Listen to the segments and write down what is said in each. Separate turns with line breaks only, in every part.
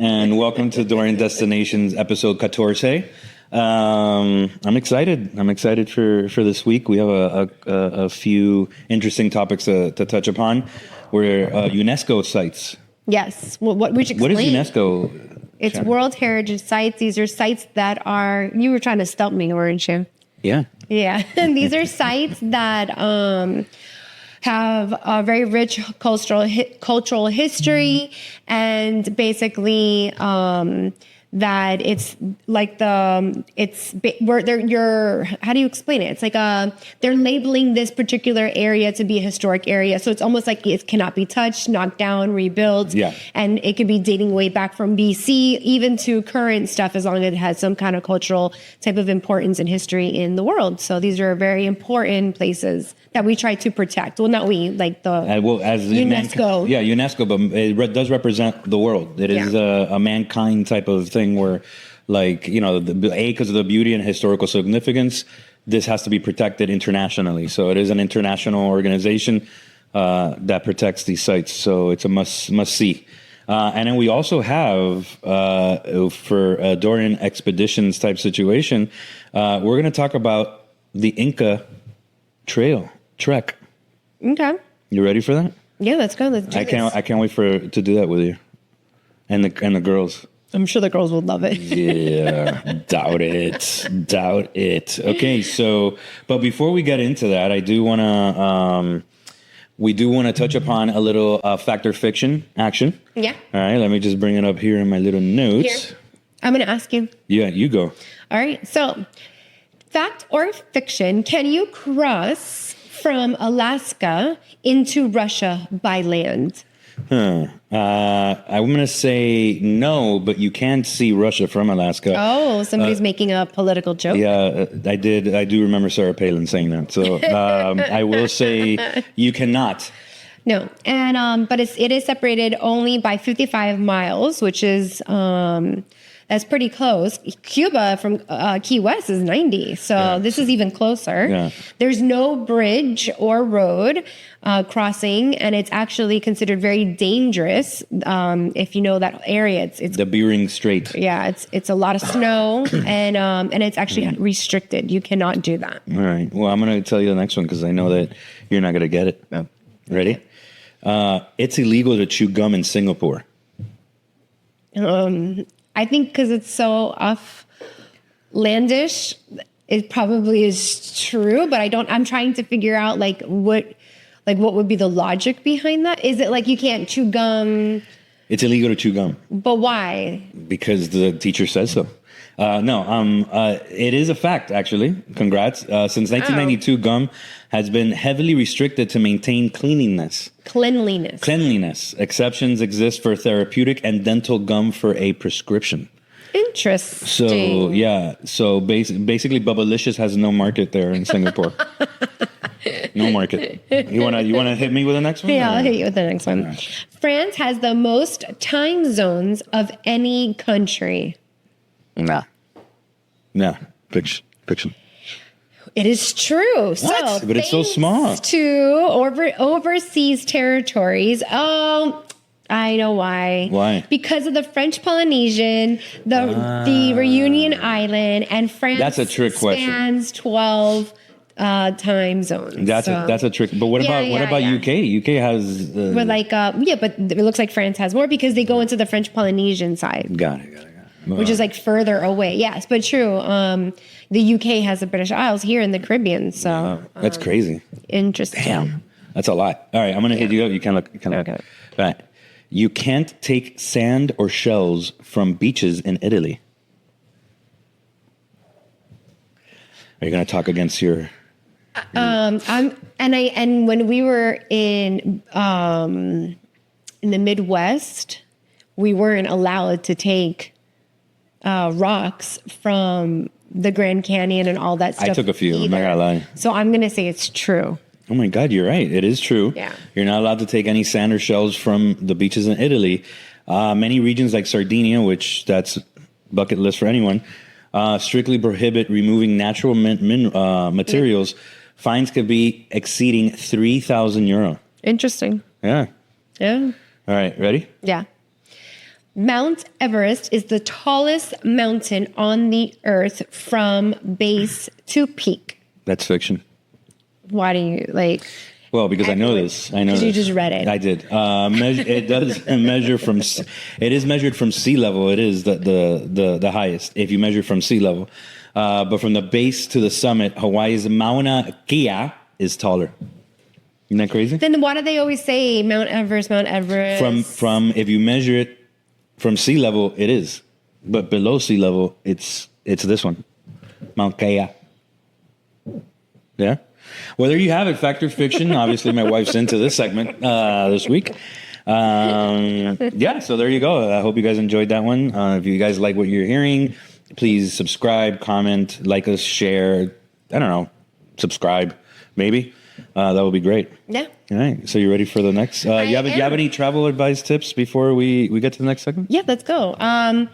and welcome to Dorian Destinations episode 14. I'm excited. I'm excited for this week. We have a few interesting topics to touch upon. We're UNESCO sites.
Yes. Well, what we should explain.
What is UNESCO?
It's World Heritage Sites. These are sites that are. You were trying to stump me, weren't you?
Yeah.
Yeah. These are sites that have a very rich cultural history, and basically that it's like where you're how do you explain it? It's like they're labeling this particular area to be a historic area, so it's almost like it cannot be touched, knocked down, rebuilt.
Yeah.
And it could be dating way back from BC even to current stuff, as long as it has some kind of cultural type of importance and history in the world. So these are very important places that we try to protect. Well, not we, like the
as
UNESCO.
UNESCO, but it does represent the world. It is a mankind type of thing where, like, you know, because of the beauty and historical significance, this has to be protected internationally. So it is an international organization that protects these sites. So it's a must see. And then we also have, for a Dorian Expeditions type situation, we're going to talk about the Inca Trail trek.
Okay.
You ready for that?
Yeah, let's go. Let's do
I can't wait to do that with you, and the girls.
I'm sure the girls will love it.
Yeah, doubt it. Okay, so but before we get into that, I do want to we do want to touch upon a little fact or fiction action.
Yeah.
All right, let me just bring it up here in my little notes.
Here. I'm going to ask you.
Yeah, you go.
All right. So, fact or fiction, can you cross from Alaska into Russia by land?
I'm going to say no, but you can see Russia from Alaska.
Oh, somebody's making a political joke.
Yeah, I did. I do remember Sarah Palin saying that. So I will say you cannot.
No, and but it is separated only by 55 miles, which is that's pretty close. Cuba from Key West is 90, so this is even closer.
Yeah.
There's no bridge or road crossing, and it's actually considered very dangerous. If you know that area, it's
the Bering Strait.
Yeah, it's a lot of snow, and it's actually restricted. You cannot do that.
All right. Well, I'm going to tell you the next one because I know that you're not going to get it.
Oh.
Ready? It's illegal to chew gum in Singapore.
I think because it's so offlandish, it probably is true, but I'm trying to figure out what would be the logic behind that? Is it like you can't chew gum?
It's illegal to chew gum.
But why?
Because the teacher says so. It is a fact, actually. Congrats. Since 1992, gum has been heavily restricted to maintain cleanliness. Exceptions exist for therapeutic and dental gum for a prescription.
Interesting.
So, yeah. So, basically, Bubblicious has no market there in Singapore. No market. You wanna hit me with the next one?
Yeah, I'll hit you with the next one.
Right.
France has the most time zones of any country.
Nah. Fiction.
It is true.
What?
So,
but it's so small.
To overseas territories. Oh, I know why.
Why?
Because of the French Polynesian, the Reunion Island, and France.
That's a trick question.
Spans 12 time zones.
That's a trick. But what about UK? UK has.
But it looks like France has more because they go into the French Polynesian side.
Got it.
Which is like further away. Yes, but true. The UK has the British Isles here in the Caribbean. So
that's crazy.
Interesting.
Damn, that's a lot. All right, I'm gonna hit you up. You can look.
Okay.
All right. You can't take sand or shells from beaches in Italy. Are you gonna talk against your?
And when we were in the Midwest, we weren't allowed to take rocks from the Grand Canyon and all that stuff.
I took a few. I'm not gonna lie.
So I'm gonna say it's true.
Oh my God, you're right. It is true.
Yeah.
You're not allowed to take any sand or shells from the beaches in Italy. Many regions like Sardinia, which that's bucket list for anyone, strictly prohibit removing natural materials. Fines could be exceeding €3,000.
Interesting.
Yeah.
Yeah.
All right. Ready?
Yeah. Mount Everest is the tallest mountain on the earth from base to peak.
That's fiction.
Why do you like?
Well, because I know this. I know
because you
this.
just read it.
I did. It does measure from. It is measured from sea level. It is the highest if you measure from sea level. But from the base to the summit, Hawaii's Mauna Kea is taller. Isn't that crazy?
Then why do they always say Mount Everest, Mount Everest?
From if you measure it from sea level, it is. But below sea level, it's this one, Mount Kea. Yeah. Well, there you have it. Fact or fiction. Obviously, my wife's into this segment this week. Yeah, so there you go. I hope you guys enjoyed that one. If you guys like what you're hearing, please subscribe, comment, like us, share. I don't know, subscribe, maybe. That would be great.
Yeah.
All right. So you ready for the next? You have any travel advice tips before we get to the next segment?
Yeah, let's go. I'm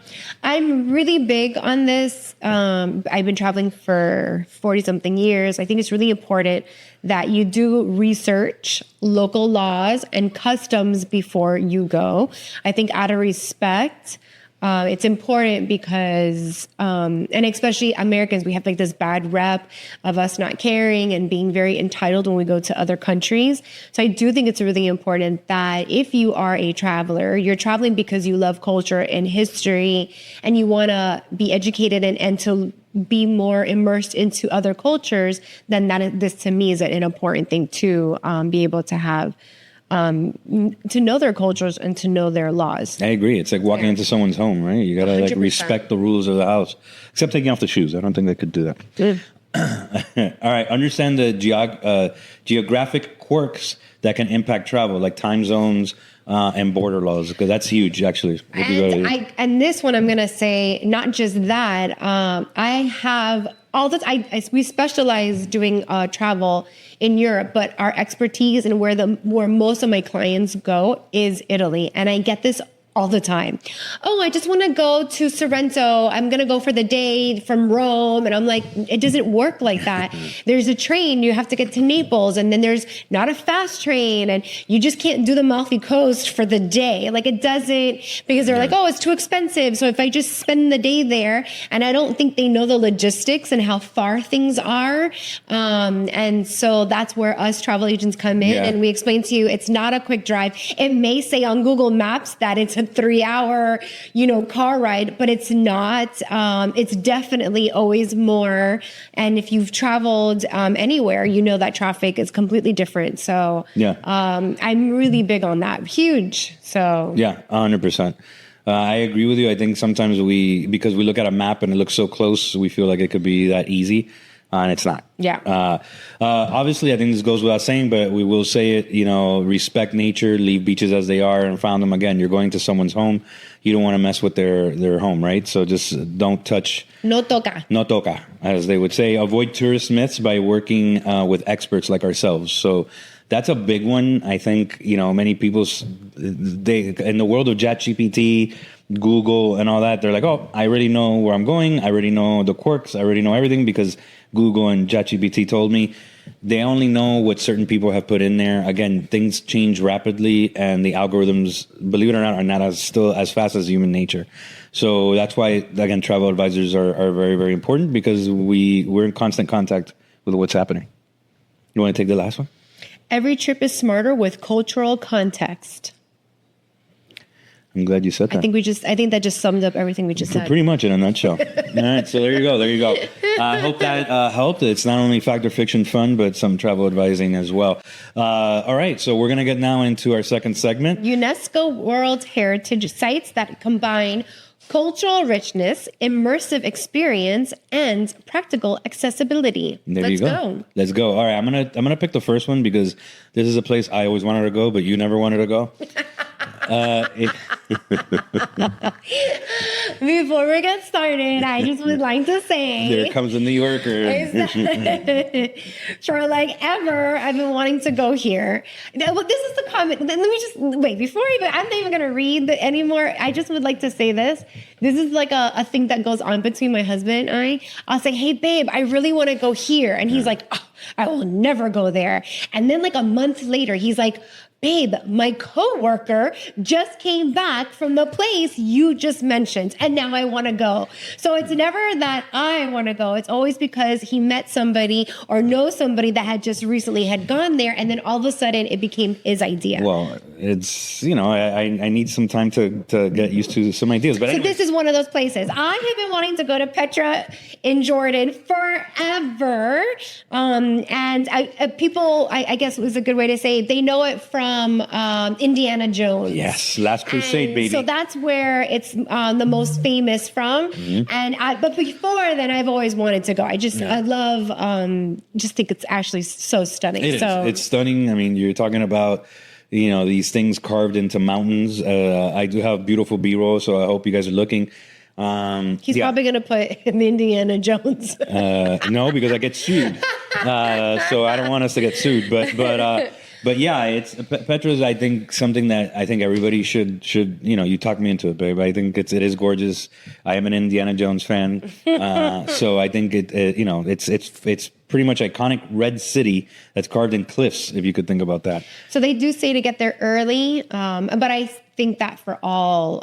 really big on this. I've been traveling for 40-something years. I think it's really important that you do research local laws and customs before you go. I think out of respect, it's important because, and especially Americans, we have like this bad rep of us not caring and being very entitled when we go to other countries. So I do think it's really important that if you are a traveler, you're traveling because you love culture and history and you want to be educated and to be more immersed into other cultures, then this to me is an important thing to be able to have. To know their cultures and to know their laws.
I agree. It's like walking into someone's home, right? You gotta
100%.
like respect the rules of the house, except taking off the shoes. I don't think they could do that. All right. Understand the geographic quirks that can impact travel, like time zones and border laws, because that's huge, actually.
And this one, I'm going to say, not just that. I have all this. We specialize doing travel in Europe, but our expertise and where most of my clients go is Italy, and I get this all the time. Oh, I just want to go to Sorrento. I'm going to go for the day from Rome. And I'm like, it doesn't work like that. There's a train. You have to get to Naples. And then there's not a fast train. And you just can't do the Amalfi Coast for the day. Like it doesn't, because they're like, oh, it's too expensive. So if I just spend the day there, and I don't think they know the logistics and how far things are. And so that's where us travel agents come in and we explain to you, it's not a quick drive. It may say on Google Maps that it's a 3-hour, car ride, but it's not. It's definitely always more. And if you've traveled anywhere, you know that traffic is completely different. So I'm really big on that. Huge. So
100%. I agree with you. I think sometimes because we look at a map and it looks so close, we feel like it could be that easy. And it's not.
Yeah.
Obviously, I think this goes without saying, but we will say it, respect nature, leave beaches as they are and found them again. You're going to someone's home. You don't want to mess with their home, right? So just don't touch.
No toca.
No toca, as they would say. Avoid tourist myths by working with experts like ourselves. So that's a big one. I think, many people, in the world of ChatGPT, Google and all that, they're like, oh, I already know where I'm going. I already know the quirks. I already know everything because Google and ChatGPT told me. They only know what certain people have put in there. Again, things change rapidly and the algorithms, believe it or not, are not still as fast as human nature. So that's why, again, travel advisors are very, very important because we're in constant contact with what's happening. You want to take the last one?
Every trip is smarter with cultural context.
I'm glad you said that.
I think that just summed up everything we just said.
Pretty much in a nutshell. All right, so there you go. I hope that helped. It's not only fact or fiction fun, but some travel advising as well. All right, so we're going to get now into our second segment.
UNESCO World Heritage Sites that combine cultural richness, immersive experience, and practical accessibility. Let's go.
Let's go. All right, I'm gonna pick the first one because this is a place I always wanted to go, but you never wanted to go.
Before we get started, I just would like to say,
here comes a New Yorker.
For like ever, I've been wanting to go here. Now, this is the comment. Let me just wait before I'm not even going to read anymore. I just would like to say this. This is like a thing that goes on between my husband and I. I'll say, hey, babe, I really want to go here. And he's like, oh, I will never go there. And then like a month later, he's like, babe, my coworker just came back from the place you just mentioned, and now I want to go. So it's never that I want to go. It's always because he met somebody or knows somebody that had just recently had gone there, and then all of a sudden it became his idea.
Well, it's, you know, I need some time to get used to some ideas. But
So
anyway.
this is one of those places. I have been wanting to go to Petra in Jordan forever. And I guess it was a good way to say it, they know it from Indiana Jones.
Yes, Last Crusade, baby.
So that's where it's the most famous from. And but before then, I've always wanted to go. I love, just think it's actually so stunning.
It is.
So
It's stunning. I mean, you're talking about, you know, these things carved into mountains. I do have beautiful B-roll, so I hope you guys are looking.
he's probably going to put in Indiana Jones.
No, because I get sued. So I don't want us to get sued. But yeah, it's Petra's. I think something that I think everybody should. You know, you talked me into it, babe. I think it is gorgeous. I am an Indiana Jones fan, so I think it's pretty much iconic red city that's carved in cliffs. If you could think about that.
So they do say to get there early, but I think that for all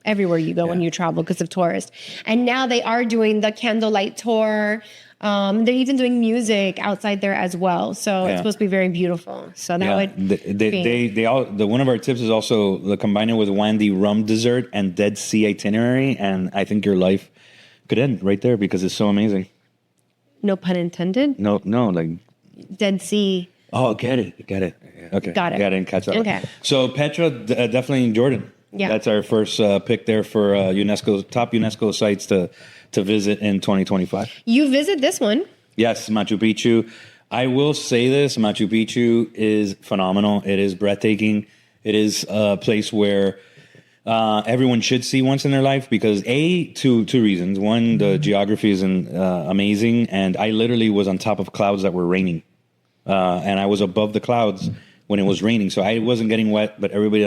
everywhere you go when you travel because of tourists. And now they are doing the candlelight tour. They're even doing music outside there as well. So it's supposed to be very beautiful. So that would
one of our tips is also combine it with Wandy rum dessert and Dead Sea itinerary, and I think your life could end right there because it's so amazing.
No pun intended.
No, like
Dead Sea.
Oh, get it. Okay,
Got it.
I didn't catch that.
Okay.
So Petra, definitely in Jordan.
Yeah,
that's our first pick there for top UNESCO sites to visit in 2025.
You visit this one.
Yes, Machu Picchu. I will say this, Machu Picchu is phenomenal. It is breathtaking. It is a place where everyone should see once in their life because two reasons. One, the geography is amazing, and I literally was on top of clouds that were raining. And I was above the clouds when it was raining. So I wasn't getting wet, but everybody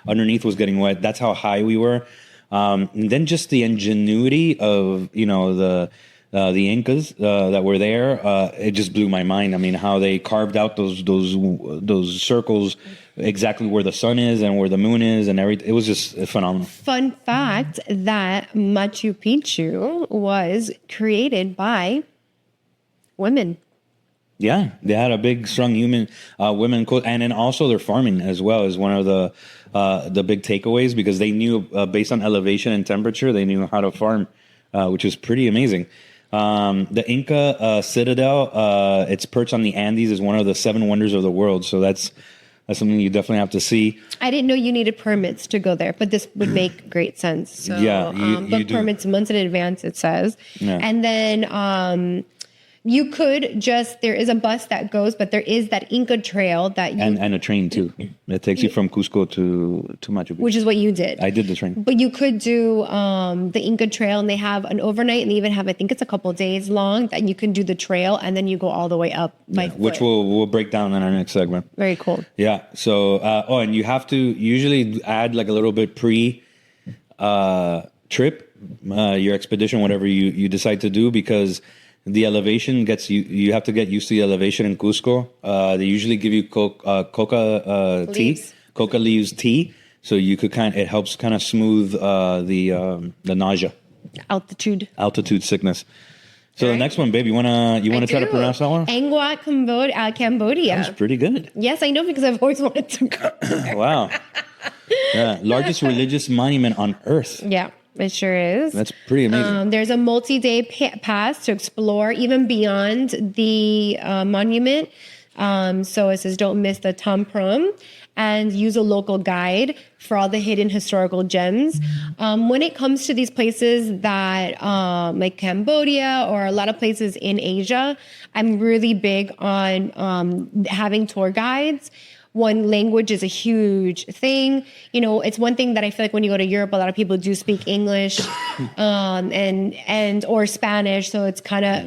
underneath was getting wet. That's how high we were. And then just the ingenuity of, the Incas that were there, it just blew my mind. I mean, how they carved out those circles exactly where the sun is and where the moon is and everything. It was just phenomenal.
Fun fact that Machu Picchu was created by women.
Yeah, they had a big, strong women, and then also their farming as well is one of the big takeaways because they knew based on elevation and temperature, they knew how to farm, which is pretty amazing. The Inca Citadel, it's perched on the Andes, is one of the 7 wonders of the world. So that's something you definitely have to see. I
didn't know you needed permits to go there, but this would make great sense. So, book permits months in advance, it says. Yeah. And then you could there is a bus that goes, but there is that Inca Trail
and a train too. It takes you from Cusco to Machu Picchu.
Which is what you did.
I did the train.
But you could do the Inca Trail, and they have an overnight, and they even have, I think it's a couple of days long, that you can do the trail, and then you go all the way up by foot.
Which we'll break down in our next segment.
Very cool.
Yeah. So, and you have to usually add like a little bit trip, your expedition, whatever you decide to do, because the elevation you have to get used to the elevation in Cusco. They usually give you coca leaves tea, so you could it helps kind of smooth the nausea, altitude sickness. So the next one, babe, you wanna try to pronounce that one?
Angkor, Cambodia.
That's pretty good.
Yes, I know because I've always wanted to go there.
Wow. Yeah, largest religious monument on Earth.
Yeah. It sure is.
That's pretty amazing.
There's a multi-day pass to explore even beyond the monument. So it says don't miss the Tamprum and use a local guide for all the hidden historical gems. When it comes to these places that like Cambodia or a lot of places in Asia, I'm really big on having tour guides. One, language is a huge thing. It's one thing that I feel like when you go to Europe, a lot of people do speak English and or Spanish, so it's kind of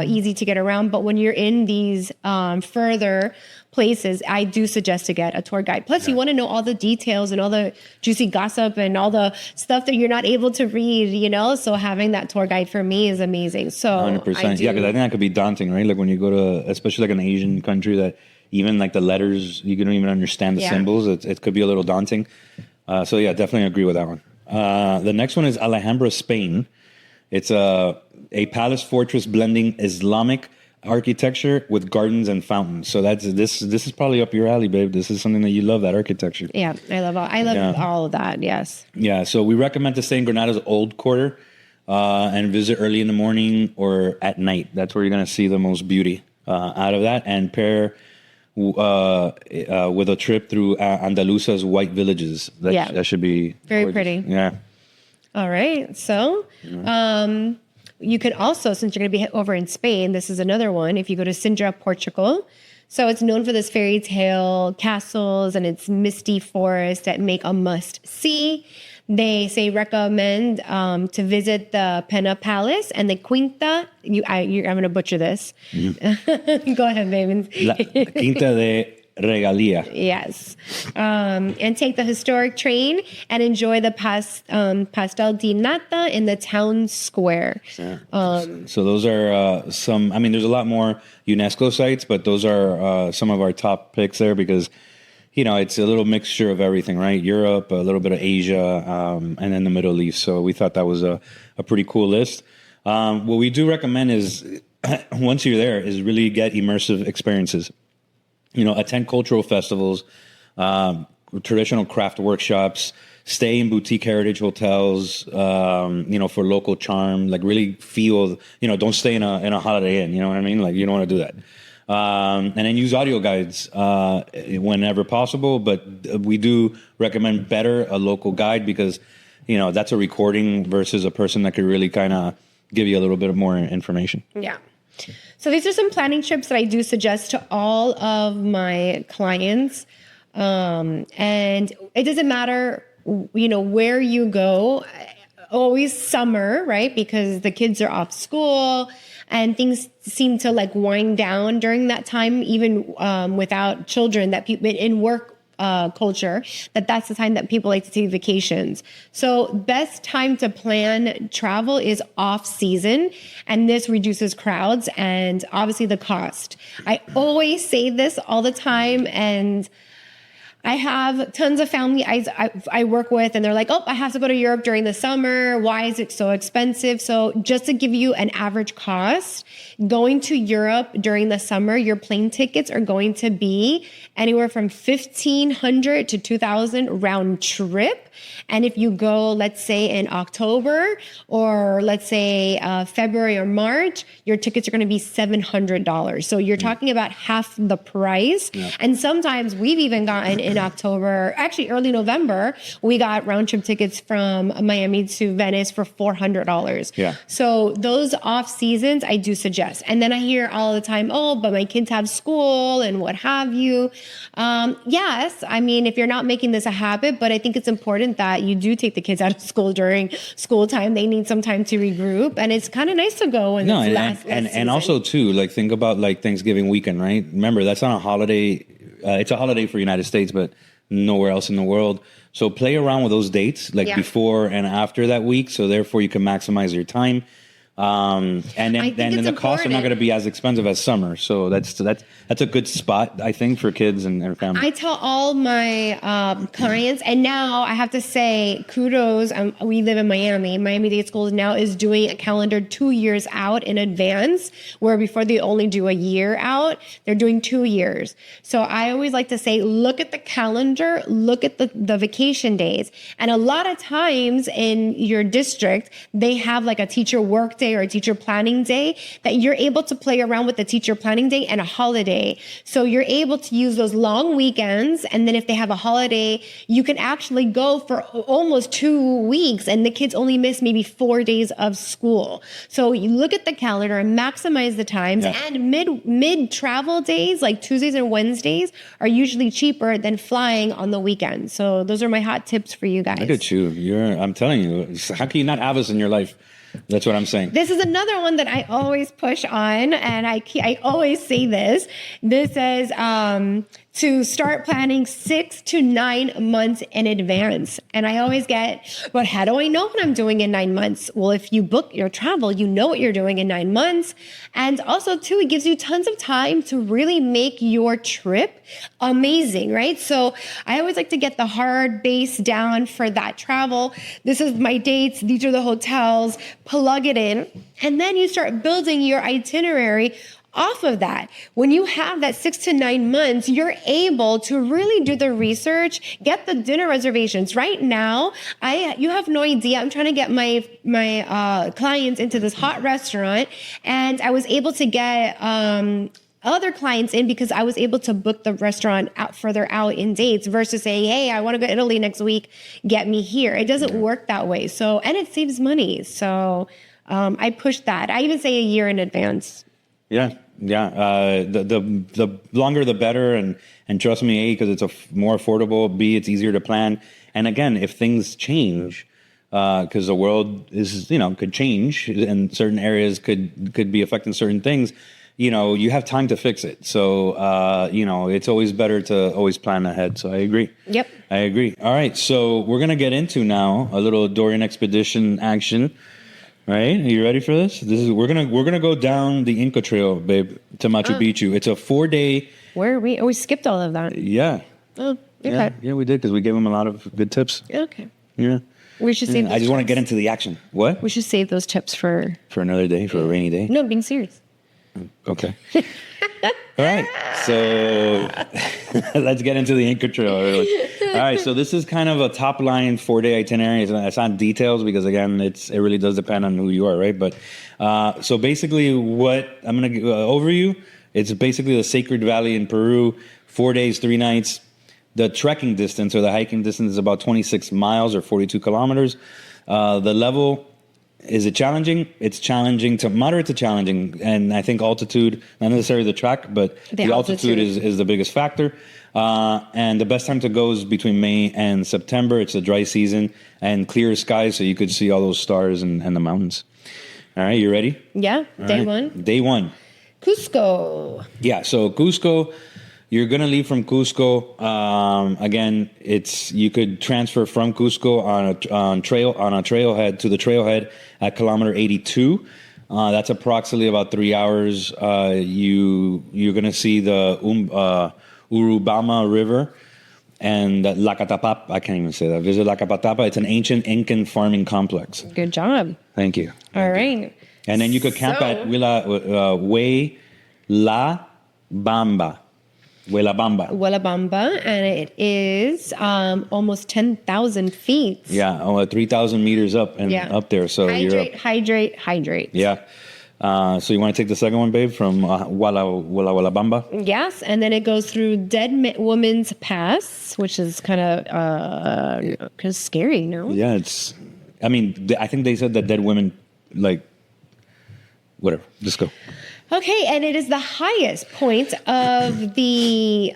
easy to get around. But when you're in these further places, I do suggest to get a tour guide. Plus, you want to know all the details and all the juicy gossip and all the stuff that you're not able to read, So having that tour guide for me is amazing. So
100%. Yeah, because I think that could be daunting, right? Like when you go to, especially like an Asian country that even like the letters, you don't even understand the symbols. It could be a little daunting. So yeah, definitely agree with that one. The next one is Alhambra, Spain. It's a palace fortress blending Islamic architecture with gardens and fountains. So this is probably up your alley, babe. This is something that you love, that architecture.
Yeah, I love all of that. Yes.
Yeah. So we recommend to stay in Granada's old quarter and visit early in the morning or at night. That's where you're going to see the most beauty out of that, and pair with a trip through Andalusia's white villages. That should be
very
gorgeous.
pretty.
Yeah.
All right. So, you could also, since you're going to be over in Spain, this is another one. If you go to Sintra, Portugal. So it's known for this fairy tale castles and its misty forest that make a must see. They recommend to visit the Pena Palace and the Quinta. I'm going to butcher this. Go ahead, baby.
La Quinta de Regalia.
Yes. And take the historic train and enjoy the pastel di nata in the town square.
So those are some, I mean, there's a lot more UNESCO sites, but those are some of our top picks there because, you know, it's a little mixture of everything, right? Europe, a little bit of Asia, and then the Middle East. So we thought that was a pretty cool list. What we do recommend is, once you're there, is really get immersive experiences. You know, attend cultural festivals, traditional craft workshops, stay in boutique heritage hotels, you know, for local charm, like really feel, you know, don't stay in a Holiday Inn, you know what I mean? Like, you don't want to do that. And then use audio guides whenever possible. But we do recommend better a local guide because, you know, that's a recording versus a person that could really kind of give you a little bit of more information.
Yeah. So these are some planning trips that I do suggest to all of my clients. And it doesn't matter, you know, where you go, always summer, right? Because the kids are off school and things seem to like wind down during that time, even without children, that people in work culture, that's the time that people like to take vacations. So best time to plan travel is off season, and this reduces crowds and obviously the cost. I always say this all the time, and I have tons of family I work with, and they're like, oh, I have to go to Europe during the summer. Why is it so expensive? So just to give you an average cost, going to Europe during the summer, your plane tickets are going to be anywhere from $1,500 to $2,000 round trip. And if you go, let's say in October or let's say February or March, your tickets are going to be $700. So you're talking about half the price. Yeah. And sometimes we've even gotten in October, actually early November, we got round trip tickets from Miami to Venice for $400. Yeah. So those off seasons, I do suggest. And then I hear all the time, oh, but my kids have school and what have you. Yes, I mean, if you're not making this a habit, but I think it's important that you do take the kids out of school during school time. They need some time to regroup, and it's kind of nice to go when it's last
and also too, like think about like Thanksgiving weekend, right? Remember, that's not a holiday. It's a holiday for the United States, but nowhere else in the world. So play around with those dates, like before and after that week. So therefore, you can maximize your time. And then the costs are not going to be as expensive as summer. So that's a good spot, I think, for kids and families.
I tell all my clients, and now I have to say kudos. We live in Miami. Miami-Dade Schools now is doing a calendar 2 years out in advance, where before they only do a year out. They're doing 2 years. So I always like to say, look at the calendar, look at the vacation days. And a lot of times in your district, they have like a teacher work day or a teacher planning day that you're able to play around with the teacher planning day and a holiday. So you're able to use those long weekends. And then if they have a holiday, you can actually go for almost 2 weeks and the kids only miss maybe 4 days of school. So you look at the calendar and maximize the times, and mid travel days, like Tuesdays and Wednesdays, are usually cheaper than flying on the weekend. So those are my hot tips for you guys.
Look at you. I'm telling you, how can you not have us in your life? That's what I'm saying.
This is another one that I always push on, and I always say this. This is to start planning 6 to 9 months in advance. And I always get, but how do I know what I'm doing in 9 months? Well, if you book your travel, you know what you're doing in 9 months. And also, too, it gives you tons of time to really make your trip amazing, right? So I always like to get the hard base down for that travel. This is my dates. These are the hotels. Plug it in. And then you start building your itinerary off of that. When you have that 6 to 9 months, you're able to really do the research, get the dinner reservations. Right now, you have no idea. I'm trying to get my clients into this hot restaurant, and I was able to get other clients in because I was able to book the restaurant out further out in dates versus saying, hey, I want to go to Italy next week, get me here. It doesn't work that way. So, and it saves money. So I push that. I even say a year in advance.
Yeah. The longer the better, and trust me, A, because it's more affordable. B, it's easier to plan. And again, if things change, because the world is could change, and certain areas could be affecting certain things, you have time to fix it. So it's always better to always plan ahead. So I agree.
Yep,
I agree. All right, so we're gonna get into now a little Dorian expedition action. Right? Are you ready for this? We're gonna go down the Inca Trail, babe, to Machu Picchu. It's a 4-day.
Where are we? Oh, we skipped all of that.
Yeah.
Oh, okay.
Yeah, we did because we gave them a lot of good tips.
Okay.
Yeah.
We should save.
I just want to get into the action. What?
We should save those tips for
another day, for a rainy day.
No, being serious.
Okay. All right. So let's get into the Inca Trail. All right. So this is kind of a top line 4-day itinerary. It's not details because, again, it really does depend on who you are, right? But so basically what I'm going to overview, it's basically the Sacred Valley in Peru, 4 days, 3 nights. The trekking distance or the hiking distance is about 26 miles or 42 kilometers. The level, is it challenging? It's challenging to moderate to challenging. And I think altitude, not necessarily the track, but the altitude is the biggest factor. And the best time to go is between May and September. It's a dry season and clear skies, so you could see all those stars and the mountains. All right, you ready?
Yeah, day one.
Day one.
Cusco.
Yeah, so Cusco, you're going to leave from Cusco. Again, you could transfer from Cusco on a trailhead to the trailhead at kilometer 82. That's approximately about 3 hours. You're going to see the Urubamba River and La Catapapa. I can't even say that. Visit La Catapapa. It's an ancient Incan farming complex.
Good job.
Thank you.
All right.
And then you could camp at Huela Bamba. Huela Bamba,
and it is almost 10,000 feet.
Yeah, 3,000 meters up and up there. So hydrate. Yeah. So you want to take the second one, babe, from Huela Bamba?
Yes, and then it goes through Dead Woman's Pass, which is kind of scary, no?
Yeah, I think they said that dead women, whatever. Just go.
Okay, and it is the highest point of the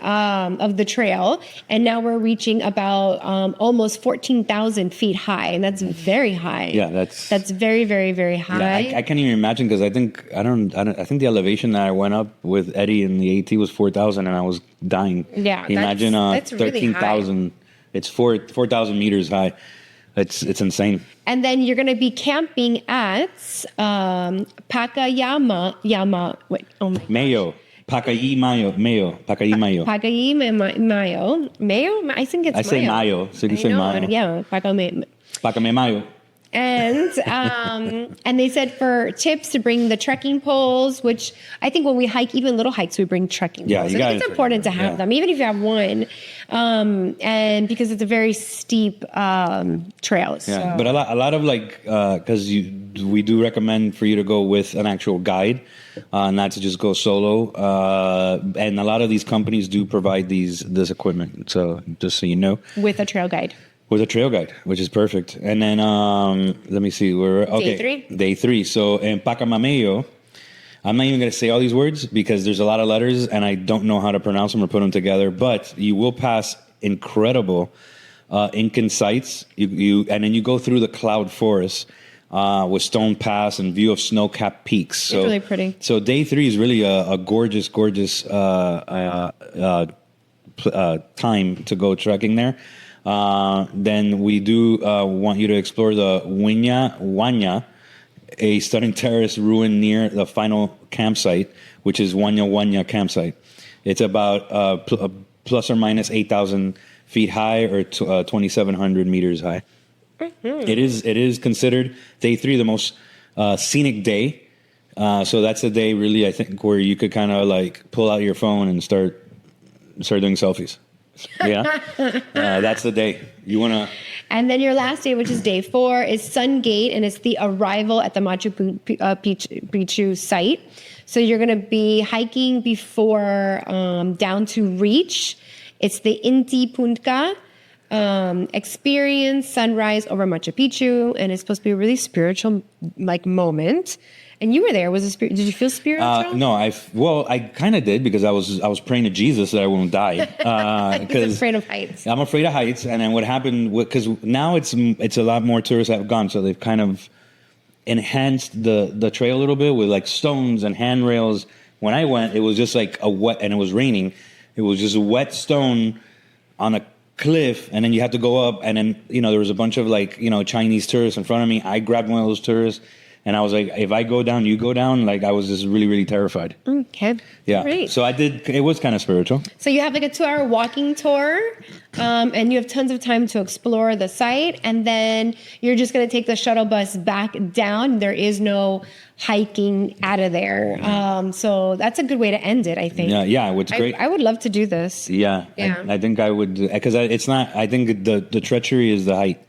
trail, and now we're reaching about almost 14,000 feet high, and that's very high.
Yeah, that's
very, very, very high.
Yeah, I can't even imagine because I think the elevation that I went up with Eddie in the AT was 4,000, and I was dying.
Yeah,
imagine
that's
13,000.
Really
it's 4,000 meters high. It's insane.
And then you're going to be camping at Pacayama.
Mayo. Pacayamayo.
Mayo? I think it's Mayo.
I say Mayo. So you say Mayo.
Yeah,
Pacayamayo.
And they said for tips to bring the trekking poles, which I think when we hike, even little hikes, we bring trekking poles. I think it's important to have them, even if you have one, and because it's a very steep trail. So.
Yeah, but a lot of because we do recommend for you to go with an actual guide, not to just go solo. And a lot of these companies do provide this equipment. So just so you know,
with a trail guide.
With a trail guide, which is perfect. And then let me see. Day three. So in Pacamameyo, I'm not even going to say all these words because there's a lot of letters and I don't know how to pronounce them or put them together. But you will pass incredible Incan sites. And then you go through the cloud forest with Stone Pass and view of snow-capped peaks. So,
it's really pretty.
So day 3 is really a gorgeous time to go trekking there. Then we do want you to explore the Huanya, a stunning terrace ruin near the final campsite, which is Huanya campsite. It's about plus or minus 8,000 feet high or 2,700 meters high. Mm-hmm. It is considered day 3 the most scenic day. So that's the day really, I think, where you could kind of like pull out your phone and start doing selfies. Yeah. That's the day you want to.
And then your last day, which is day 4, is Sun Gate, and it's the arrival at the Machu Picchu site. So you're going to be hiking before down to reach. It's the Inti Punca experience sunrise over Machu Picchu, and it's supposed to be a really spiritual like moment. And you were there. Did you feel spiritual?
No, I kind of did because I was praying to Jesus that I won't die.
Because afraid of heights.
I'm afraid of heights, and then what happened? Because now it's a lot more tourists that have gone, so they've kind of enhanced the trail a little bit with like stones and handrails. When I went, it was just like and it was raining. It was just a wet stone on a cliff, and then you had to go up, and then there was a bunch of like Chinese tourists in front of me. I grabbed one of those tourists. And I was like, if I go down, you go down. Like, I was just really, really terrified.
Okay.
Yeah.
Great.
So it was kind of spiritual.
So you have like a 2-hour walking tour, and you have tons of time to explore the site. And then you're just going to take the shuttle bus back down. There is no hiking out of there. So that's a good way to end it, I think.
Yeah. It's great.
I would love to do this.
Yeah. I think I would, because it's not, I think the treachery is the height.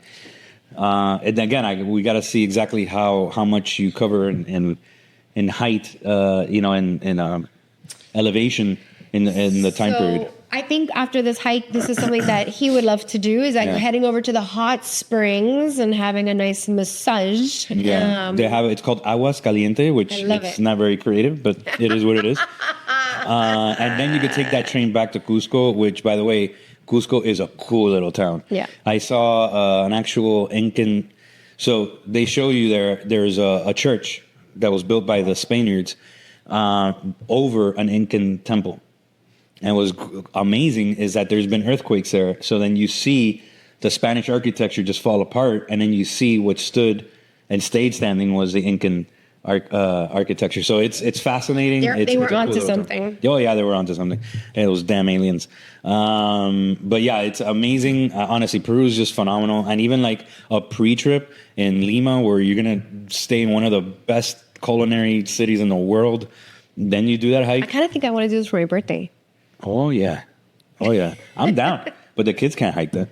And again, we got to see exactly how much you cover in height, in elevation in the time period.
I think after this hike, this is something that he would love to do. Is like heading over to the hot springs and having a nice massage.
Yeah, they have it's called aguas caliente, which it's not very creative, but it is what it is. And then you could take that train back to Cusco, which, by the way, Cusco is a cool little town. Yeah, I saw an actual Incan. So they show you there's a church that was built by the Spaniards over an Incan temple. And what's amazing is that there's been earthquakes there. So then you see the Spanish architecture just fall apart, and then you see what stood and stayed standing was the Incan architecture. So it's fascinating.
They were onto something.
Oh yeah, they were onto something. It was damn aliens. But yeah, it's amazing. Honestly, Peru is just phenomenal. And even like a pre-trip in Lima, where you're gonna stay in one of the best culinary cities in the world, then you do that hike.
I kind of think I want to do this for my birthday.
Oh yeah, I'm down. But the kids can't hike that.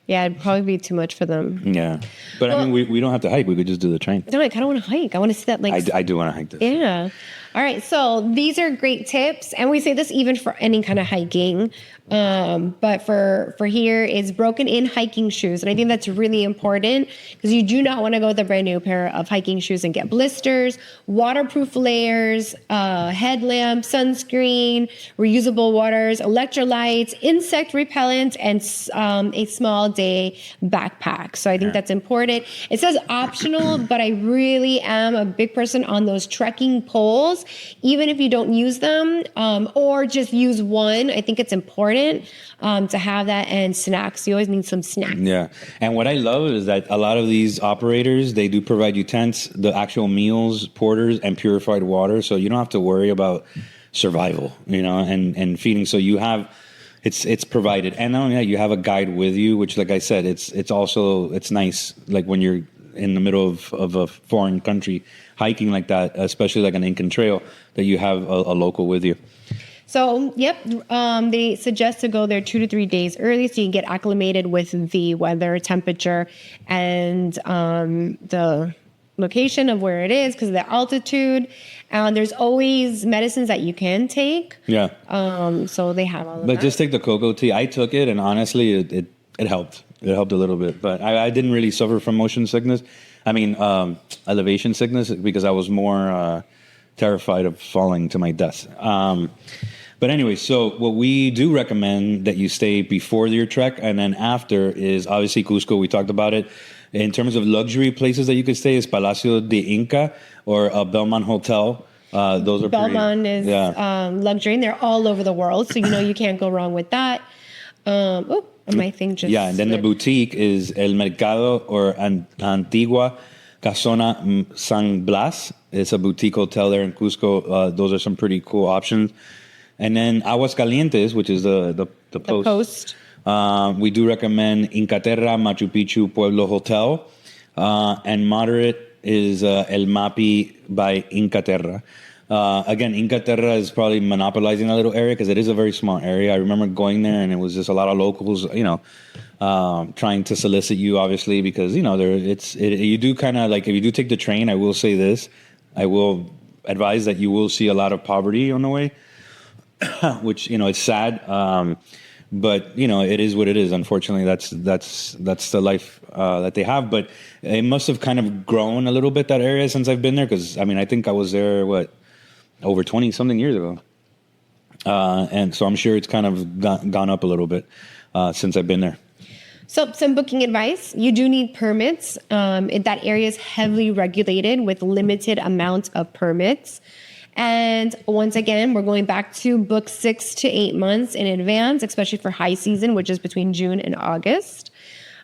Yeah, it'd probably be too much for them.
Yeah. But I mean, we don't have to hike. We could just do the train.
No, I kind of want to hike. I want to sit like...
I do want to hike this.
Yeah. All right. So these are great tips. And we say this even for any kind of hiking. But for here, it's broken in hiking shoes. And I think that's really important because you do not want to go with a brand new pair of hiking shoes and get blisters, waterproof layers, headlamp, sunscreen, reusable waters, electrolytes, insect repellent, and a small day backpack. So I think that's important. It says optional, but I really am a big person on those trekking poles. Even if you don't use them or just use one, I think it's important to have that, and snacks. You always need some snacks. Yeah.
And what I love is that a lot of these operators, they do provide you tents, the actual meals, porters, and purified water. So you don't have to worry about survival, and feeding. So you have, it's provided. And not only that, you have a guide with you, which, like I said, it's nice. Like when you're in the middle of a foreign country hiking like that, especially like an Inca Trail, that you have a local with you.
So, they suggest to go there 2 to 3 days early so you can get acclimated with the weather, temperature, and the location of where it is because of the altitude. And there's always medicines that you can take. Yeah. So they have all of that.
But just take the cocoa tea. I took it, and honestly, it helped. It helped a little bit. But I didn't really suffer from motion sickness. I mean, elevation sickness, because I was more terrified of falling to my death. But anyway, so what we do recommend that you stay before your trek, and then after is obviously Cusco. We talked about it. In terms of luxury places that you could stay is Palacio de Inca or a Belmont Hotel. Those are
Belmont is luxury, and they're all over the world, so you can't go wrong with that. My thing just
Yeah, and then the boutique is El Mercado or Antigua Casona San Blas. It's a boutique hotel there in Cusco. Those are some pretty cool options. And then Aguascalientes, which is the post. We do recommend Inca Terra, Machu Picchu, Pueblo Hotel. And moderate is El Mapi by Inca Terra. Again, Inca Terra is probably monopolizing a little area because it is a very small area. I remember going there and it was just a lot of locals, trying to solicit you, obviously, because, you do kind of like, if you do take the train, I will say this, I will advise that you will see a lot of poverty on the way, which, it's sad. But it is what it is. Unfortunately, that's the life that they have. But it must have kind of grown a little bit, that area, since I've been there. Because I think I was there over 20 something years ago, and so I'm sure it's kind of gone up a little bit since I've been there.
So some booking advice: you do need permits. That area is heavily regulated with limited amount of permits. And once again, we're going back to book 6 to 8 months in advance, especially for high season, which is between June and August.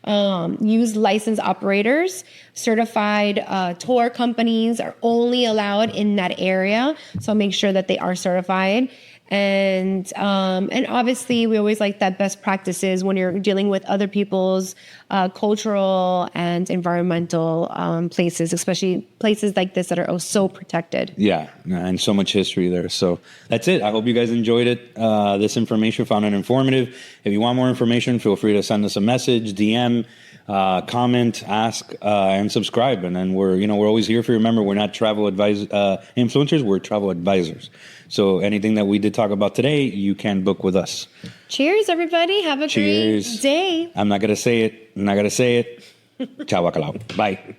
Use licensed operators. Certified tour companies are only allowed in that area, so make sure that they are certified. And obviously, we always like that best practices when you're dealing with other people's cultural and environmental places, especially places like this that are so protected.
Yeah, and so much history there. So that's it. I hope you guys enjoyed it. This information, found it informative. If you want more information, feel free to send us a message, DM, comment, ask, and subscribe. And then we're always here for you. Remember, we're not travel influencers, we're travel advisors. So anything that we did talk about today, you can book with us.
Cheers, everybody. Have a great day.
I'm not going to say it. Ciao, bacalao. Bye.